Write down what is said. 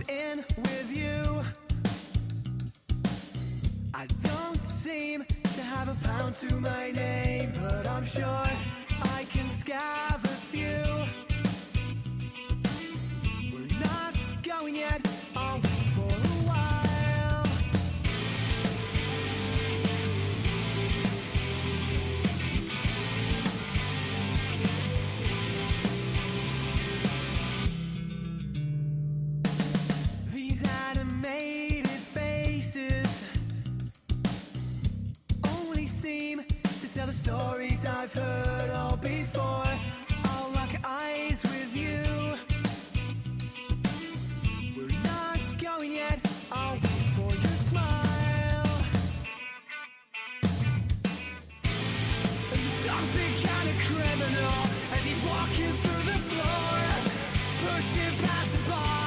sleep in with you. I don't seem to have a pound to my name, but I'm sure I can scav a few. We're not going yet, I'll wait for a while. These animated faces only seem to tell the stories I've heard all before. I'll lock eyes with you. We're not going yet, I'll wait for your smile. And there's something kind of criminal as he's walking through the floor, pushing past the bar.